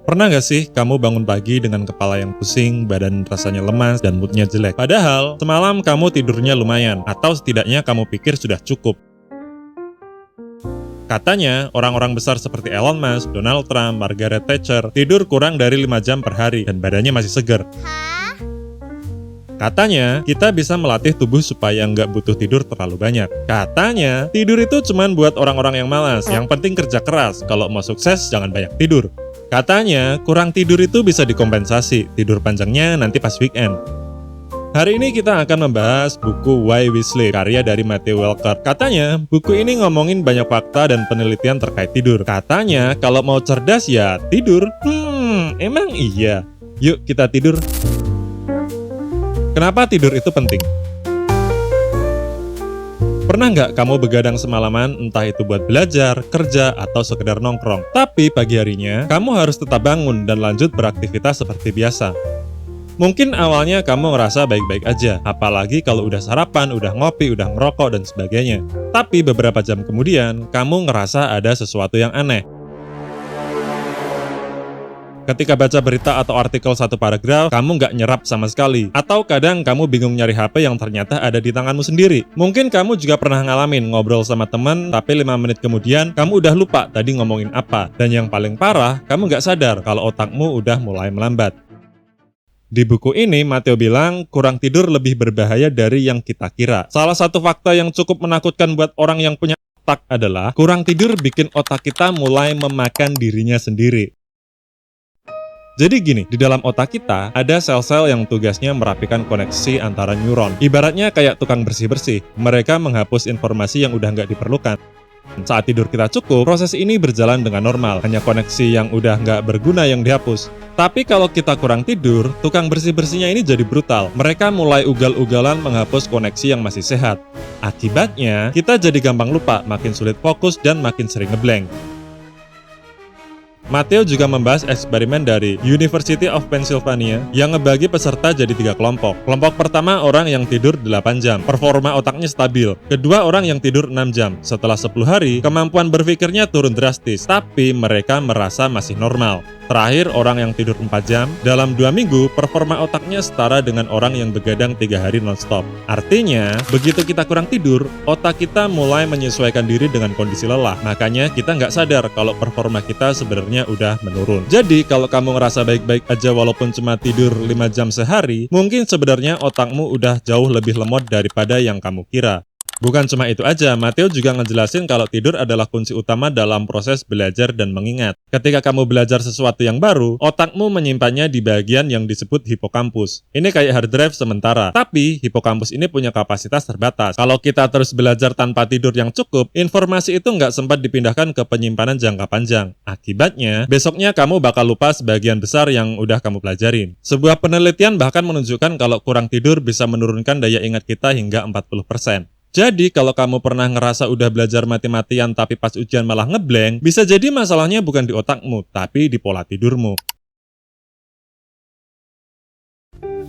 Pernah gak sih kamu bangun pagi dengan kepala yang pusing, badan rasanya lemas, dan moodnya jelek? Padahal semalam kamu tidurnya lumayan, atau setidaknya kamu pikir sudah cukup. Katanya, orang-orang besar seperti Elon Musk, Donald Trump, Margaret Thatcher tidur kurang dari 5 jam per hari dan badannya masih segar. Katanya, kita bisa melatih tubuh supaya nggak butuh tidur terlalu banyak. Katanya, tidur itu cuma buat orang-orang yang malas. Yang penting kerja keras. Kalau mau sukses, jangan banyak tidur. Katanya, kurang tidur itu bisa dikompensasi. Tidur panjangnya nanti pas weekend. Hari ini kita akan membahas buku Why We Sleep, karya dari Matthew Walker. Katanya, buku ini ngomongin banyak fakta dan penelitian terkait tidur. Katanya, kalau mau cerdas ya tidur. Emang iya? Yuk kita tidur. Kenapa tidur itu penting? Pernah nggak kamu begadang semalaman, entah itu buat belajar, kerja, atau sekedar nongkrong? Tapi pagi harinya, kamu harus tetap bangun dan lanjut beraktivitas seperti biasa. Mungkin awalnya kamu ngerasa baik-baik aja, apalagi kalau udah sarapan, udah ngopi, udah ngerokok, dan sebagainya. Tapi beberapa jam kemudian, kamu ngerasa ada sesuatu yang aneh. Ketika baca berita atau artikel satu paragraf, kamu nggak nyerap sama sekali. Atau kadang kamu bingung nyari HP yang ternyata ada di tanganmu sendiri. Mungkin kamu juga pernah ngalamin ngobrol sama teman, tapi 5 menit kemudian, kamu udah lupa tadi ngomongin apa. Dan yang paling parah, kamu nggak sadar kalau otakmu udah mulai melambat. Di buku ini, Matteo bilang, kurang tidur lebih berbahaya dari yang kita kira. Salah satu fakta yang cukup menakutkan buat orang yang punya otak adalah, kurang tidur bikin otak kita mulai memakan dirinya sendiri. Jadi gini, di dalam otak kita ada sel-sel yang tugasnya merapikan koneksi antara neuron. Ibaratnya kayak tukang bersih-bersih, mereka menghapus informasi yang udah nggak diperlukan. Saat tidur kita cukup, proses ini berjalan dengan normal, hanya koneksi yang udah nggak berguna yang dihapus. Tapi kalau kita kurang tidur, tukang bersih-bersihnya ini jadi brutal. Mereka mulai ugal-ugalan menghapus koneksi yang masih sehat. Akibatnya, kita jadi gampang lupa, makin sulit fokus, dan makin sering ngeblank. Matteo juga membahas eksperimen dari University of Pennsylvania yang ngebagi peserta jadi 3 kelompok. Kelompok pertama orang yang tidur 8 jam, performa otaknya stabil. Kedua orang yang tidur 6 jam. Setelah 10 hari, kemampuan berpikirnya turun drastis, tapi mereka merasa masih normal. Terakhir, orang yang tidur 4 jam, dalam 2 minggu, performa otaknya setara dengan orang yang begadang 3 hari non-stop. Artinya, begitu kita kurang tidur, otak kita mulai menyesuaikan diri dengan kondisi lelah. Makanya, kita nggak sadar kalau performa kita sebenarnya udah menurun. Jadi, kalau kamu ngerasa baik-baik aja walaupun cuma tidur 5 jam sehari, mungkin sebenarnya otakmu udah jauh lebih lemot daripada yang kamu kira. Bukan cuma itu aja, Matteo juga ngejelasin kalau tidur adalah kunci utama dalam proses belajar dan mengingat. Ketika kamu belajar sesuatu yang baru, otakmu menyimpannya di bagian yang disebut hipokampus. Ini kayak hard drive sementara, tapi hipokampus ini punya kapasitas terbatas. Kalau kita terus belajar tanpa tidur yang cukup, informasi itu nggak sempat dipindahkan ke penyimpanan jangka panjang. Akibatnya, besoknya kamu bakal lupa sebagian besar yang udah kamu pelajarin. Sebuah penelitian bahkan menunjukkan kalau kurang tidur bisa menurunkan daya ingat kita hingga 40%. Jadi, kalau kamu pernah ngerasa udah belajar mati-matian tapi pas ujian malah ngeblank, bisa jadi masalahnya bukan di otakmu, tapi di pola tidurmu.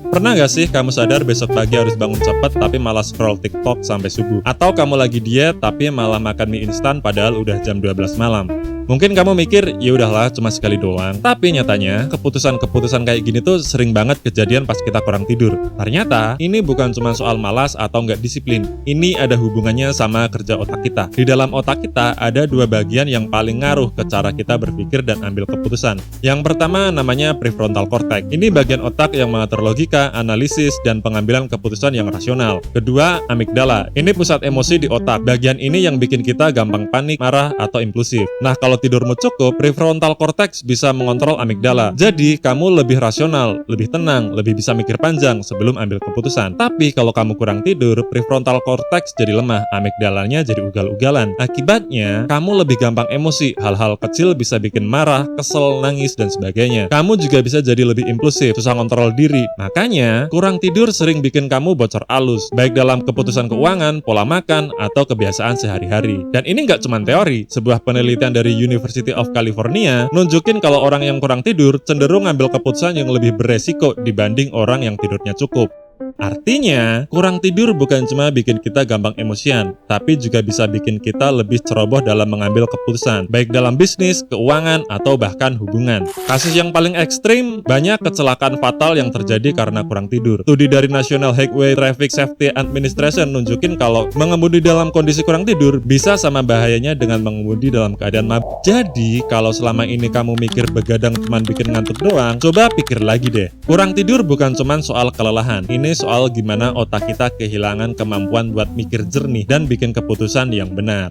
Pernah gak sih kamu sadar besok pagi harus bangun cepat tapi malah scroll TikTok sampai subuh? Atau kamu lagi diet tapi malah makan mie instan padahal udah jam 12 malam? Mungkin kamu mikir, ya udahlah cuma sekali doang. Tapi nyatanya, keputusan-keputusan kayak gini tuh sering banget kejadian pas kita kurang tidur. Ternyata, ini bukan cuma soal malas atau nggak disiplin. Ini ada hubungannya sama kerja otak kita. Di dalam otak kita, ada 2 bagian yang paling ngaruh ke cara kita berpikir dan ambil keputusan. Yang pertama namanya prefrontal cortex. Ini bagian otak yang mengatur logika, analisis, dan pengambilan keputusan yang rasional. Kedua, amigdala. Ini pusat emosi di otak. Bagian ini yang bikin kita gampang panik, marah, atau impulsif. Nah, kalau tidurmu cukup, prefrontal cortex bisa mengontrol amigdala. Jadi, kamu lebih rasional, lebih tenang, lebih bisa mikir panjang sebelum ambil keputusan. Tapi kalau kamu kurang tidur, prefrontal cortex jadi lemah, amigdalanya jadi ugal-ugalan. Akibatnya, kamu lebih gampang emosi. Hal-hal kecil bisa bikin marah, kesel, nangis, dan sebagainya. Kamu juga bisa jadi lebih impulsif, susah kontrol diri. Makanya, kurang tidur sering bikin kamu bocor alus, baik dalam keputusan keuangan, pola makan, atau kebiasaan sehari-hari. Dan ini nggak cuma teori. Sebuah penelitian dari University of California nunjukin kalau orang yang kurang tidur cenderung ngambil keputusan yang lebih beresiko dibanding orang yang tidurnya cukup. Artinya, kurang tidur bukan cuma bikin kita gampang emosian, tapi juga bisa bikin kita lebih ceroboh dalam mengambil keputusan, baik dalam bisnis, keuangan, atau bahkan hubungan. Kasus yang paling ekstrim, banyak kecelakaan fatal yang terjadi karena kurang tidur. Studi dari National Highway Traffic Safety Administration nunjukin kalau mengemudi dalam kondisi kurang tidur bisa sama bahayanya dengan mengemudi dalam keadaan mabuk. Jadi, kalau selama ini kamu mikir begadang cuma bikin ngantuk doang, coba pikir lagi deh. Kurang tidur bukan cuma soal kelelahan, ini soal gimana otak kita kehilangan kemampuan buat mikir jernih dan bikin keputusan yang benar.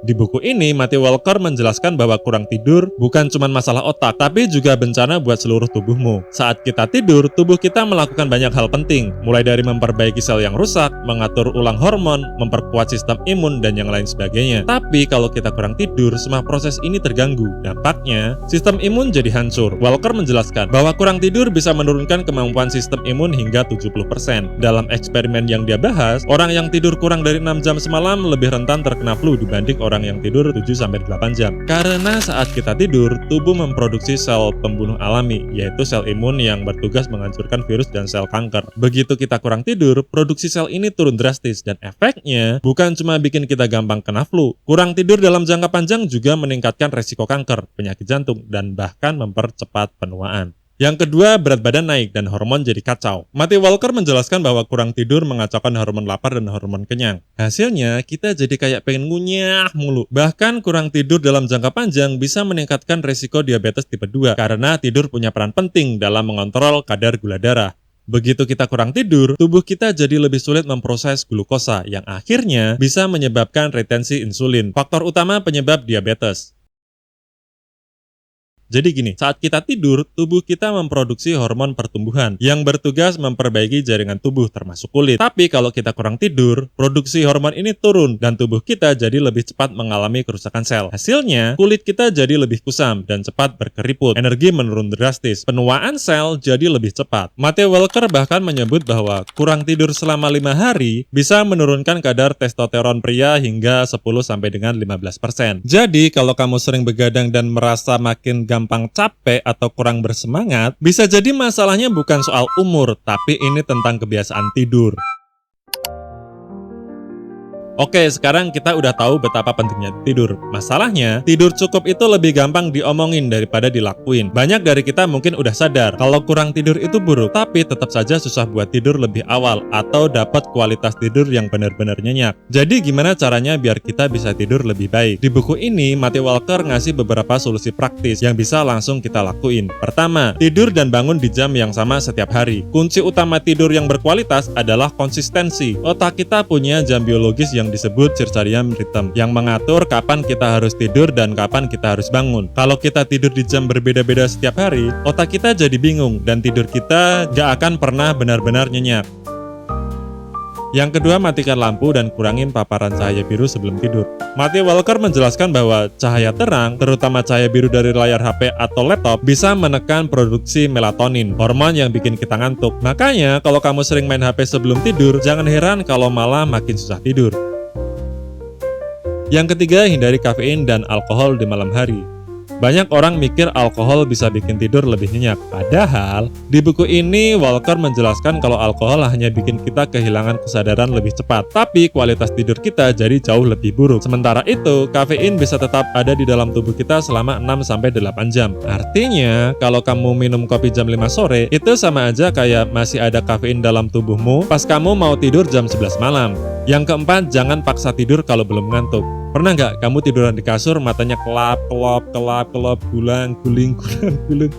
Di buku ini, Matthew Walker menjelaskan bahwa kurang tidur bukan cuma masalah otak, tapi juga bencana buat seluruh tubuhmu. Saat kita tidur, tubuh kita melakukan banyak hal penting, mulai dari memperbaiki sel yang rusak, mengatur ulang hormon, memperkuat sistem imun, dan yang lain sebagainya. Tapi kalau kita kurang tidur, semua proses ini terganggu. Dampaknya, sistem imun jadi hancur. Walker menjelaskan bahwa kurang tidur bisa menurunkan kemampuan sistem imun hingga 70%. Dalam eksperimen yang dia bahas, orang yang tidur kurang dari 6 jam semalam lebih rentan terkena flu dibanding orang yang tidur 7-8 jam. Karena saat kita tidur, tubuh memproduksi sel pembunuh alami, yaitu sel imun yang bertugas menghancurkan virus dan sel kanker. Begitu kita kurang tidur, produksi sel ini turun drastis dan efeknya bukan cuma bikin kita gampang kena flu. Kurang tidur dalam jangka panjang juga meningkatkan resiko kanker, penyakit jantung, dan bahkan mempercepat penuaan. Yang kedua, berat badan naik dan hormon jadi kacau. Matthew Walker menjelaskan bahwa kurang tidur mengacaukan hormon lapar dan hormon kenyang. Hasilnya, kita jadi kayak pengen ngunyah mulu. Bahkan kurang tidur dalam jangka panjang bisa meningkatkan resiko diabetes tipe 2 karena tidur punya peran penting dalam mengontrol kadar gula darah. Begitu kita kurang tidur, tubuh kita jadi lebih sulit memproses glukosa yang akhirnya bisa menyebabkan retensi insulin, faktor utama penyebab diabetes. Jadi gini, saat kita tidur, tubuh kita memproduksi hormon pertumbuhan yang bertugas memperbaiki jaringan tubuh termasuk kulit. Tapi kalau kita kurang tidur, produksi hormon ini turun dan tubuh kita jadi lebih cepat mengalami kerusakan sel. Hasilnya, kulit kita jadi lebih kusam dan cepat berkeriput. Energi menurun drastis. Penuaan sel jadi lebih cepat. Matthew Walker bahkan menyebut bahwa kurang tidur selama 5 hari bisa menurunkan kadar testosteron pria hingga 10 sampai dengan 15%. Jadi, kalau kamu sering begadang dan merasa makin gampang capek atau kurang bersemangat, bisa jadi masalahnya bukan soal umur, tapi ini tentang kebiasaan tidur. Oke, sekarang kita udah tahu betapa pentingnya tidur. Masalahnya, tidur cukup itu lebih gampang diomongin daripada dilakuin. Banyak dari kita mungkin udah sadar kalau kurang tidur itu buruk, tapi tetap saja susah buat tidur lebih awal atau dapat kualitas tidur yang benar-benar nyenyak. Jadi gimana caranya biar kita bisa tidur lebih baik? Di buku ini, Matthew Walker ngasih beberapa solusi praktis yang bisa langsung kita lakuin. Pertama, tidur dan bangun di jam yang sama setiap hari. Kunci utama tidur yang berkualitas adalah konsistensi. Otak kita punya jam biologis yang disebut circadian rhythm yang mengatur kapan kita harus tidur dan kapan kita harus bangun. Kalau kita tidur di jam berbeda-beda setiap hari, otak kita jadi bingung dan tidur kita gak akan pernah benar-benar nyenyak. Yang kedua, matikan lampu dan kurangin paparan cahaya biru sebelum tidur. Matthew Walker menjelaskan bahwa cahaya terang, terutama cahaya biru dari layar HP atau laptop, bisa menekan produksi melatonin, hormon yang bikin kita ngantuk. Makanya, kalau kamu sering main HP sebelum tidur, jangan heran kalau malah makin susah tidur. Yang ketiga, hindari kafein dan alkohol di malam hari. Banyak orang mikir alkohol bisa bikin tidur lebih nyenyak. Padahal, di buku ini Walker menjelaskan kalau alkohol hanya bikin kita kehilangan kesadaran lebih cepat, tapi kualitas tidur kita jadi jauh lebih buruk. Sementara itu, kafein bisa tetap ada di dalam tubuh kita selama 6-8 jam. Artinya, kalau kamu minum kopi jam 5 sore, itu sama aja kayak masih ada kafein dalam tubuhmu pas kamu mau tidur jam 11 malam. Yang keempat, jangan paksa tidur kalau belum ngantuk. Pernah nggak kamu tiduran di kasur, matanya kelap, guling,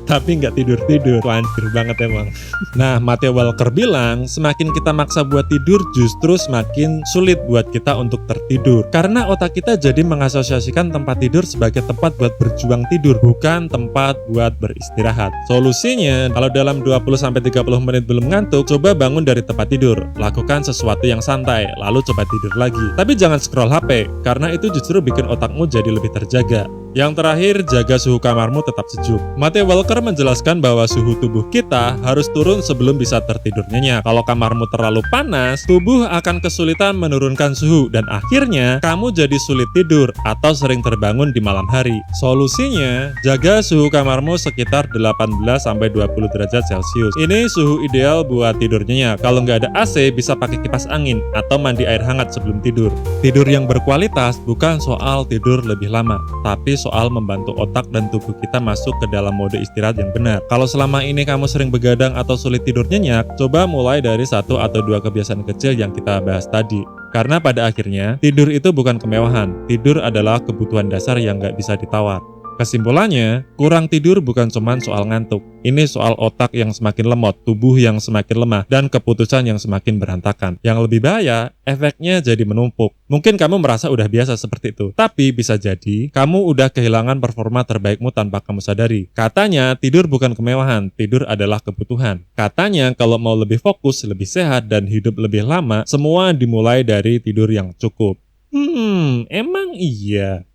tapi nggak tidur-tidur? Anjir banget emang. Nah, Matthew Walker bilang, semakin kita maksa buat tidur, justru semakin sulit buat kita untuk tertidur. Karena otak kita jadi mengasosiasikan tempat tidur sebagai tempat buat berjuang tidur, bukan tempat buat beristirahat. Solusinya, kalau dalam 20-30 menit belum ngantuk, coba bangun dari tempat tidur. Lakukan sesuatu yang santai, lalu coba tidur lagi. Tapi jangan scroll HP, karena itu justru bikin otakmu jadi lebih terjaga. Yang terakhir, jaga suhu kamarmu tetap sejuk. Matthew Walker menjelaskan bahwa suhu tubuh kita harus turun sebelum bisa tertidur nyenyak. Kalau kamarmu terlalu panas, tubuh akan kesulitan menurunkan suhu dan akhirnya kamu jadi sulit tidur atau sering terbangun di malam hari. Solusinya, jaga suhu kamarmu sekitar 18-20 derajat Celcius. Ini suhu ideal buat tidur nyenyak. Kalau nggak ada AC, bisa pakai kipas angin atau mandi air hangat sebelum tidur. Tidur yang berkualitas bukan soal tidur lebih lama, tapi soal membantu otak dan tubuh kita masuk ke dalam mode istirahat yang benar. Kalau selama ini kamu sering begadang atau sulit tidur nyenyak, coba mulai dari 1 atau 2 kebiasaan kecil yang kita bahas tadi. Karena pada akhirnya, tidur itu bukan kemewahan. Tidur adalah kebutuhan dasar yang nggak bisa ditawar. Kesimpulannya, kurang tidur bukan cuma soal ngantuk. Ini soal otak yang semakin lemot, tubuh yang semakin lemah, dan keputusan yang semakin berantakan. Yang lebih bahaya, efeknya jadi menumpuk. Mungkin kamu merasa udah biasa seperti itu, tapi bisa jadi kamu udah kehilangan performa terbaikmu tanpa kamu sadari. Katanya, tidur bukan kemewahan, tidur adalah kebutuhan. Katanya, kalau mau lebih fokus, lebih sehat, dan hidup lebih lama, semua dimulai dari tidur yang cukup. Emang iya?